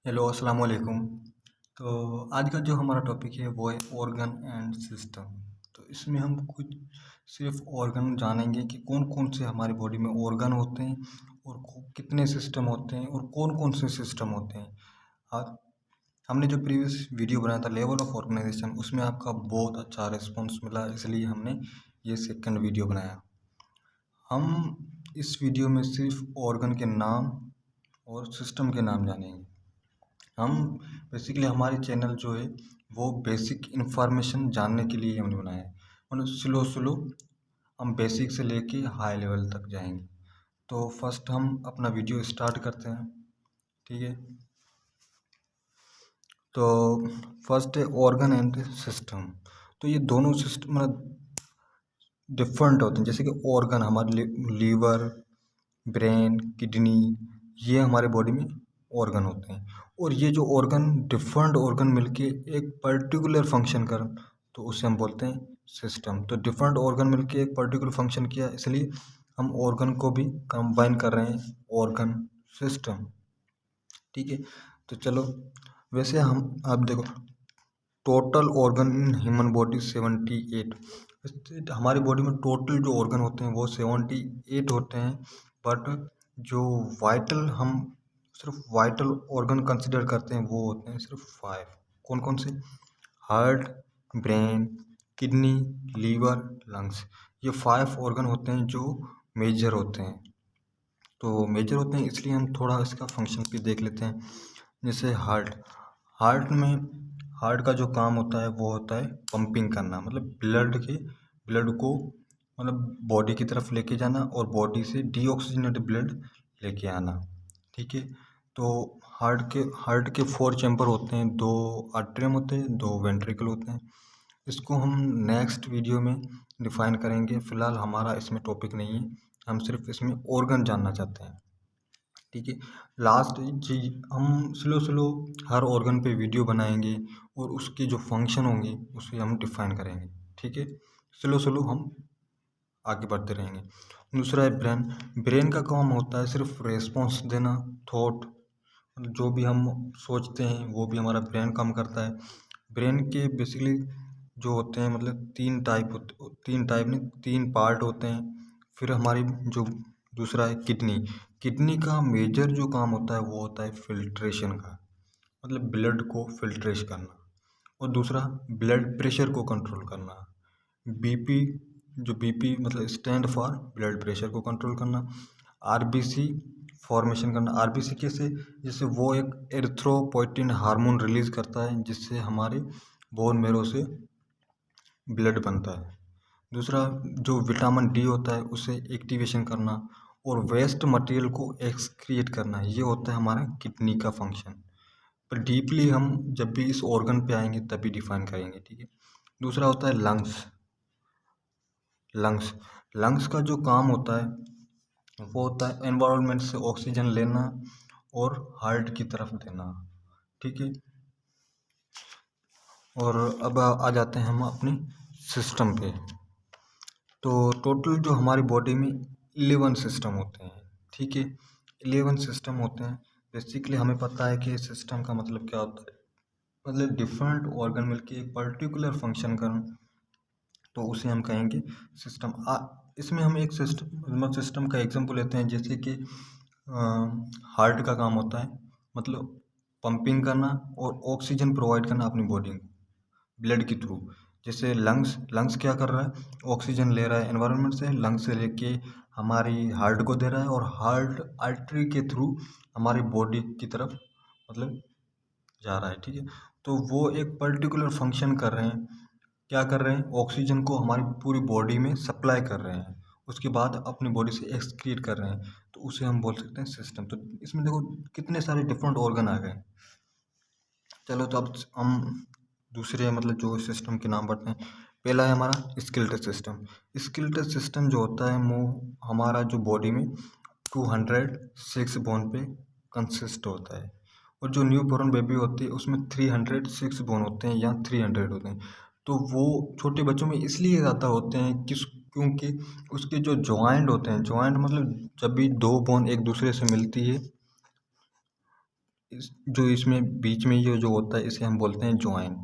Hello अस्सलाम वालेकुम। तो आज का जो हमारा टॉपिक है वो है ऑर्गन एंड सिस्टम। तो इसमें हम कुछ सिर्फ ऑर्गन जानेंगे कि कौन कौन से हमारी बॉडी में ऑर्गन होते हैं और कितने सिस्टम होते हैं और कौन कौन से सिस्टम होते हैं। आज हमने जो प्रीवियस वीडियो बनाया था लेवल ऑफ ऑर्गेनाइजेशन, उसमें आपका बहुत अच्छा रिस्पॉन्स मिला, इसलिए हमने ये सेकंड वीडियो बनाया। हम इस वीडियो में सिर्फ ऑर्गन के नाम और सिस्टम के नाम जानेंगे। हम बेसिकली हमारी चैनल जो है वो बेसिक इन्फॉर्मेशन जानने के लिए हमने बनाया है। मतलब स्लो स्लो हम बेसिक से लेके हाई लेवल तक जाएंगे। तो फर्स्ट हम अपना वीडियो स्टार्ट करते हैं। ठीक है, तो फर्स्ट है ऑर्गन एंड सिस्टम। तो ये दोनों सिस्टम मतलब डिफरेंट होते हैं। जैसे कि ऑर्गन हमारे लीवर, ब्रेन, किडनी, ये हमारे बॉडी में ऑर्गन होते हैं। और ये जो ऑर्गन डिफरेंट ऑर्गन मिलके एक पर्टिकुलर फंक्शन कर, तो उसे हम बोलते हैं सिस्टम। तो डिफरेंट ऑर्गन मिलके एक पर्टिकुलर फंक्शन किया, इसलिए हम ऑर्गन को भी कंबाइन कर रहे हैं ऑर्गन सिस्टम। ठीक है, तो चलो वैसे हम आप देखो total organ in human body 78। हमारी बॉडी में टोटल जो ऑर्गन होते हैं वो 78 होते हैं। बट जो वाइटल हम सिर्फ वाइटल ऑर्गन कंसिडर करते हैं वो होते हैं सिर्फ 5। कौन कौन से? Heart, brain, kidney, liver, lungs. ये 5 ऑर्गन होते हैं जो मेजर होते हैं। तो मेजर होते हैं इसलिए हम थोड़ा इसका फंक्शन भी देख लेते हैं। जैसे हार्ट, हार्ट में हार्ट का जो काम होता है वो होता है पंपिंग करना, मतलब ब्लड को मतलब बॉडी की तरफ लेके जाना और बॉडी से डीऑक्सीजनेटेड ब्लड लेके आना। ठीक है, तो हार्ट के 4 चैम्बर होते हैं, 2 आर्टरियम होते हैं, 2 वेंट्रिकल होते हैं। इसको हम नेक्स्ट वीडियो में डिफाइन करेंगे। फिलहाल हमारा इसमें टॉपिक नहीं है, हम सिर्फ इसमें ऑर्गन जानना चाहते हैं। ठीक है, लास्ट जी हम स्लो स्लो हर ऑर्गन पे वीडियो बनाएंगे और उसके जो फंक्शन होंगे उसे हम डिफाइन करेंगे। ठीक है, स्लो स्लो हम आगे बढ़ते रहेंगे। दूसरा है ब्रेन। ब्रेन का काम होता है सिर्फ रेस्पॉन्स देना, थॉट, जो भी हम सोचते हैं वो भी हमारा ब्रेन काम करता है। ब्रेन के बेसिकली जो होते हैं मतलब 3 टाइप नहीं 3 पार्ट होते हैं। फिर हमारी जो दूसरा है किडनी। किडनी का मेजर जो काम होता है वो होता है फिल्ट्रेशन का, मतलब ब्लड को फिल्ट्रेश करना। और दूसरा ब्लड प्रेशर को कंट्रोल करना। बीपी, जो बीपी मतलब स्टैंड फॉर ब्लड प्रेशर को कंट्रोल करना। आरबीसी फॉर्मेशन करना। आरबीसी कैसे? जैसे वो एक एरिथ्रोपोइटिन हार्मोन रिलीज करता है जिससे हमारे बोन मैरो से ब्लड बनता है। दूसरा जो विटामिन डी होता है उसे एक्टिवेशन करना और वेस्ट मटेरियल को एक्सक्रिएट करना, ये होता है हमारा किडनी का फंक्शन। पर डीपली हम जब भी इस ऑर्गन पे आएंगे तभी डिफाइन करेंगे। ठीक है, दूसरा होता है लंग्स। लंग्स लंग्स का जो काम होता है वो होता है एनवायरनमेंट से ऑक्सीजन लेना और हार्ट की तरफ देना। ठीक है, और अब आ जाते हैं हम अपनी सिस्टम पे। तो टोटल जो हमारी बॉडी में 11 सिस्टम होते हैं। ठीक है, 11 सिस्टम होते हैं। बेसिकली हमें पता है कि सिस्टम का मतलब क्या होता है, मतलब डिफरेंट ऑर्गन मिलके एक पर्टिकुलर फंक्शन कर, तो उसे हम कहेंगे सिस्टम। इसमें हम एक सिस्टम का एग्जांपल लेते हैं। जैसे कि हार्ट का काम होता है मतलब पंपिंग करना और ऑक्सीजन प्रोवाइड करना अपनी बॉडी को ब्लड के थ्रू। जैसे लंग्स क्या कर रहा है, ऑक्सीजन ले रहा है एनवायरनमेंट से, लंग्स से लेके हमारी हार्ट को दे रहा है और हार्ट आर्टरी के थ्रू हमारी बॉडी की तरफ मतलब जा रहा है। ठीक है, तो वो एक पर्टिकुलर फंक्शन कर रहे हैं। क्या कर रहे हैं? ऑक्सीजन को हमारी पूरी बॉडी में सप्लाई कर रहे हैं, उसके बाद अपनी बॉडी से एक्सक्रीट कर रहे हैं, तो उसे हम बोल सकते हैं सिस्टम। तो इसमें देखो कितने सारे डिफरेंट ऑर्गन आ गए। चलो तो अब हम दूसरे मतलब जो सिस्टम के नाम बढ़ते हैं। पहला है हमारा स्केलेटल सिस्टम। स्केलेटल सिस्टम जो होता है वो हमारा जो बॉडी में 206 बोन पे कंसिस्ट होता है। और जो न्यू बॉर्न बेबी होती है उसमें 306 बोन होते हैं या 300 होते हैं। तो वो छोटे बच्चों में इसलिए ज़्यादा होते हैं क्योंकि उसके जो जॉइंट होते हैं, जॉइंट मतलब जब भी 2 बोन एक दूसरे से मिलती है जो इसमें बीच में ये जो होता है इसे हम बोलते हैं जॉइंट।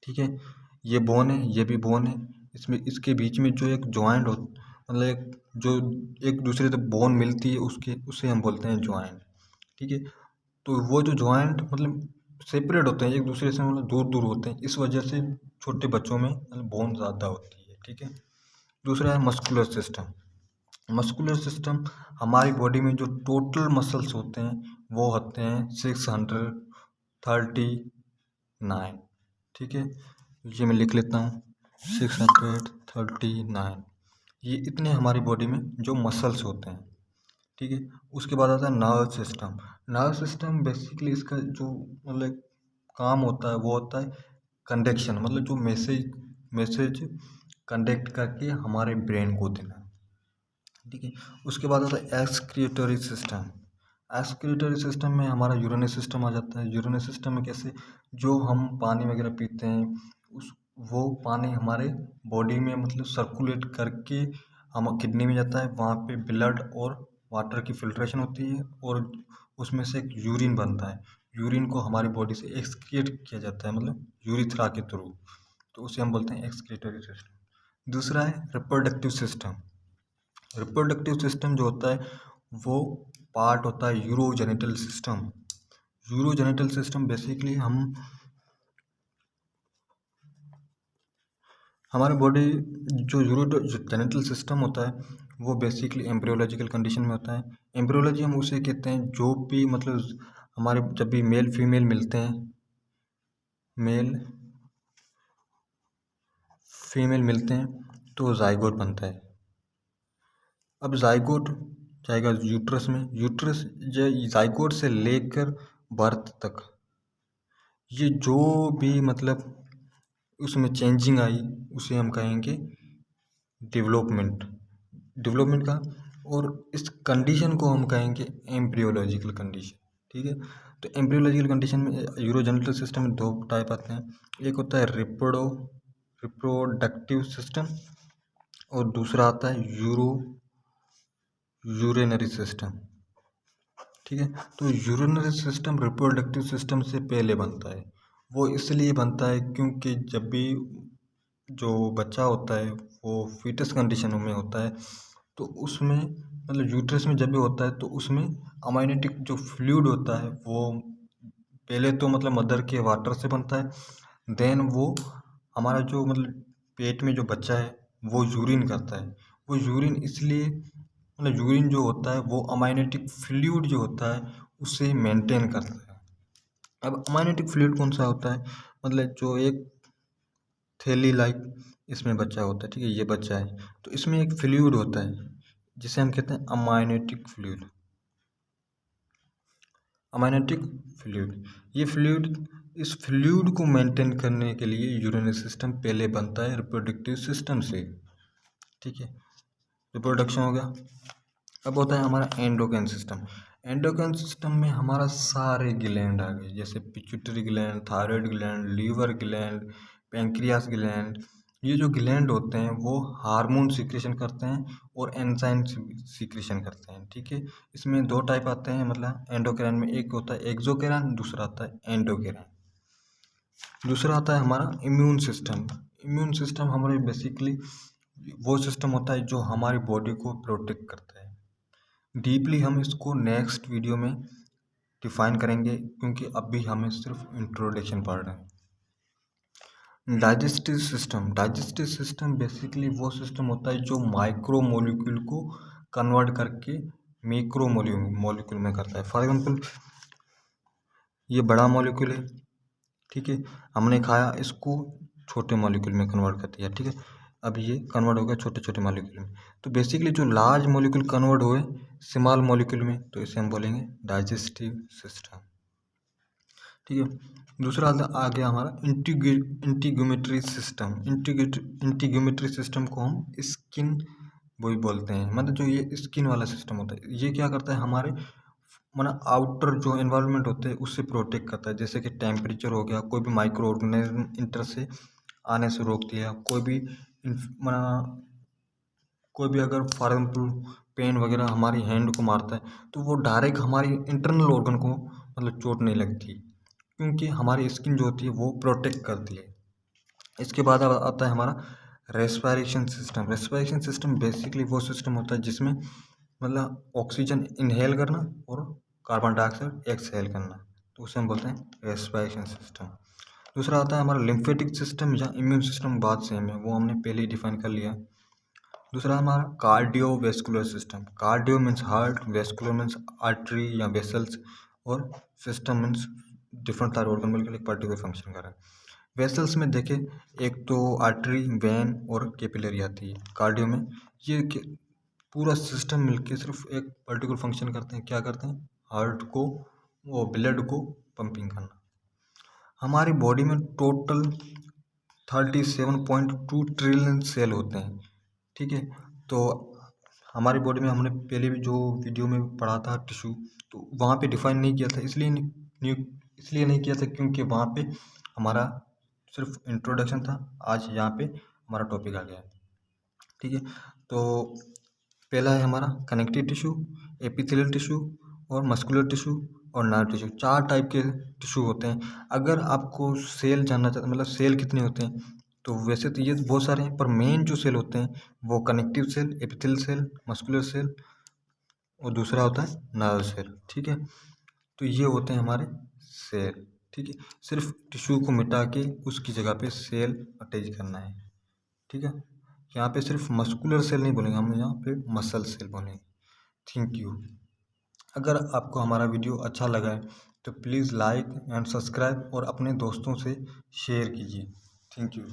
ठीक है, ये बोन है, ये भी बोन है, इसमें इसके बीच में जो एक जॉइंट हो मतलब जो एक दूसरे से बोन मिलती है उसके उसे हम बोलते हैं जॉइंट। ठीक है, तो वो जो जॉइंट मतलब सेपरेट होते हैं एक दूसरे से, मतलब दूर दूर होते हैं, इस वजह से छोटे बच्चों में मतलब बोन ज़्यादा होती है। ठीक है, दूसरा है मस्कुलर सिस्टम। मस्कुलर सिस्टम हमारी बॉडी में जो टोटल मसल्स होते हैं वो होते हैं 639। ठीक है, ये मैं लिख लेता हूँ 639। ये इतने हमारी बॉडी में जो मसल्स होते हैं। ठीक है, उसके बाद आता है nerve system. Nerve system basically इसका जो मतलब काम होता है वो होता है कंडक्शन, मतलब जो मैसेज कंडक्ट करके हमारे ब्रेन को देना। ठीक है, उसके बाद आता है एक्सक्रीटरी सिस्टम। एक्सक्रीटरी सिस्टम में हमारा यूरिनरी सिस्टम आ जाता है। यूरिनरी सिस्टम में कैसे, जो हम पानी वगैरह पीते हैं उस वो पानी हमारे बॉडी में मतलब सर्कुलेट करके हम किडनी में जाता है, वहाँ पे ब्लड और वाटर की फिल्ट्रेशन होती है और उसमें से एक यूरिन बनता है। यूरिन को हमारी बॉडी से एक्सक्रीट किया जाता है, मतलब यूरिथ्रा के थ्रू, तो उसे हम बोलते हैं एक्सक्रीटरी सिस्टम। दूसरा है रिप्रोडक्टिव सिस्टम। रिप्रोडक्टिव सिस्टम जो होता है वो पार्ट होता है urogenital system. Urogenital system basically हमारे बॉडी जो यूरोजेनिटल सिस्टम होता है वो बेसिकली एम्ब्रियोलॉजिकल कंडीशन में होता है। एम्ब्रियोलॉजी हम उसे कहते हैं जो भी मतलब हमारे जब भी मेल फीमेल मिलते हैं, मेल फीमेल मिलते हैं तो जाइगोट बनता है। अब जाइगोट जाएगा यूट्रस में, यूट्रस जाइगोट से लेकर बर्थ तक ये जो भी मतलब उसमें चेंजिंग आई उसे हम कहेंगे डेवलपमेंट। डेवलपमेंट का, और इस कंडीशन को हम कहेंगे एम्ब्रियोलॉजिकल कंडीशन। ठीक है, तो एम्ब्रियोलॉजिकल कंडीशन में यूरोजेनिटल सिस्टम में दो टाइप आते हैं। एक होता है रिप्रोडक्टिव सिस्टम और दूसरा आता है यूरिनरी सिस्टम। ठीक है, तो यूरिनरी सिस्टम रिप्रोडक्टिव सिस्टम से पहले बनता है। वो इसलिए बनता है क्योंकि जब भी जो बच्चा होता है वो फीटस कंडीशन में होता है तो उसमें मतलब यूट्रस में जब भी होता है तो उसमें अमाइनेटिक जो फ्लूइड होता है वो पहले तो मतलब मदर के वाटर से बनता है, देन वो हमारा जो मतलब पेट में जो बच्चा है वो यूरिन करता है। वो यूरिन इसलिए मतलब यूरिन जो होता है वो अमाइनेटिक फ्लूइड जो होता है उसे मेंटेन करता है। अब अमाइनेटिक फ्लूइड कौन सा होता है, मतलब जो एक थैली लाइक इसमें बच्चा होता है। ठीक है, ये बच्चा है तो इसमें एक फ्लूइड होता है जिसे हम कहते हैं अमाइनेटिक फ्लूइड। अमाइनेटिक फ्लूइड, ये फ्लूइड इस फ्लूइड को मेंटेन करने के लिए यूरिनरी सिस्टम पहले बनता है रिप्रोडक्टिव सिस्टम से। ठीक है, रिप्रोडक्शन हो गया। अब होता है हमारा एंडोक्राइन सिस्टम। एंडोक्राइन सिस्टम में हमारा सारे ग्लैंड आ गए, जैसे pituitary gland, thyroid gland, liver gland, pancreas gland. ये जो ग्लैंड होते हैं वो हार्मोन सीक्रेशन करते हैं और एंजाइम सीक्रेशन करते हैं। ठीक है, इसमें दो टाइप आते हैं मतलब एंडोक्राइन में, एक होता है एक्सोक्राइन, दूसरा आता है एंडोक्राइन। दूसरा आता है हमारा इम्यून सिस्टम। इम्यून सिस्टम हमारे बेसिकली वो सिस्टम होता है जो हमारी बॉडी को प्रोटेक्ट करता है। डीपली हम इसको नेक्स्ट वीडियो में डिफाइन करेंगे क्योंकि अभी हमें सिर्फ इंट्रोडक्शन पढ़ रहे हैं। डाइजेस्टिव सिस्टम बेसिकली वो सिस्टम होता है जो माइक्रो मोलिक्यूल को कन्वर्ट करके मैक्रो मोलिक्यूल में करता है। फॉर एग्जांपल ये बड़ा मॉलिक्यूल है, ठीक है, हमने खाया, इसको छोटे मॉलिक्यूल में कन्वर्ट कर दिया। ठीक है, अब ये कन्वर्ट हो गया छोटे छोटे मॉलिक्यूल में। तो बेसिकली जो लार्ज मॉलिक्यूल कन्वर्ट हुए स्मॉल मॉलिक्यूल में तो इसे हम बोलेंगे डाइजेस्टिव सिस्टम। ठीक है, दूसरा आ गया हमारा इंटीग्यूमेटरी सिस्टम। इंटीग्यूमेटरी सिस्टम को हम स्किन वही बोलते हैं, मतलब जो ये स्किन वाला सिस्टम होता है ये क्या करता है हमारे मतलब आउटर जो एनवायरनमेंट होते हैं उससे प्रोटेक्ट करता है। जैसे कि टेम्परेचर हो गया, कोई भी माइक्रो ऑर्गेनिज्म इंटर से आने से रोक दिया, कोई भी कोई भी अगर फॉर एग्जाम्पल पेन वगैरह हमारी हैंड को मारता है तो वो डायरेक्ट हमारी इंटरनल ऑर्गन को मतलब चोट नहीं लगती, क्योंकि हमारी स्किन जो होती है वो प्रोटेक्ट करती है। इसके बाद अब आता है हमारा respiration system. Respiration system basically वो सिस्टम होता है जिसमें मतलब ऑक्सीजन इनहेल करना और कार्बन डाइऑक्साइड एक्सहेल करना, तो उसे हम बोलते हैं रेस्पिरेशन सिस्टम। दूसरा आता है हमारा लिम्फेटिक सिस्टम या इम्यून सिस्टम, बात सेम है, वो हमने पहले ही डिफाइन कर लिया। दूसरा हमारा cardiovascular system. Cardio means heart, vascular means artery या वेसल्स, और सिस्टम मीन्स डिफरेंट सारे ऑर्गन मिलकर एक पर्टिकुलर फंक्शन कर रहा है। वेसल्स में देखें, एक तो आर्टरी, वेन और कैपिलरी आती है। कार्डियो में ये पूरा सिस्टम मिलके सिर्फ एक पर्टिकुलर फंक्शन करते हैं। क्या करते हैं? हार्ट को, वो ब्लड को पंपिंग करना। हमारी बॉडी में टोटल 37.2 ट्रिलियन सेल होते हैं, ठीक है। तो हमारी बॉडी में हमने पहले भी जो वीडियो में पढ़ा था टिश्यू, तो वहाँ पे डिफाइन नहीं किया था, इसलिए नहीं किया था क्योंकि वहाँ पे हमारा सिर्फ इंट्रोडक्शन था। आज यहाँ पे हमारा टॉपिक आ गया है, ठीक है। तो पहला है हमारा कनेक्टिव टिश्यू, एपिथेलियल टिश्यू और मस्कुलर टिश्यू और नर्व टिश्यू। 4 टाइप के टिश्यू होते हैं। अगर आपको सेल जानना चाहते मतलब सेल कितने होते हैं, तो वैसे तो ये बहुत सारे हैं, पर मेन जो सेल होते हैं वो connective cell, epithelial cell, muscular cell और दूसरा होता है नर्व सेल, ठीक है। तो ये होते हैं हमारे सेल, ठीक है। सिर्फ टिश्यू को मिटा के उसकी जगह पे सेल अटैच करना है, ठीक है। यहाँ पे सिर्फ मस्कुलर सेल नहीं बोलेंगे हम, यहाँ पे मसल सेल बोलेंगे। Thank you. अगर आपको हमारा वीडियो अच्छा लगा है तो प्लीज़ लाइक एंड सब्सक्राइब और अपने दोस्तों से शेयर कीजिए। Thank you.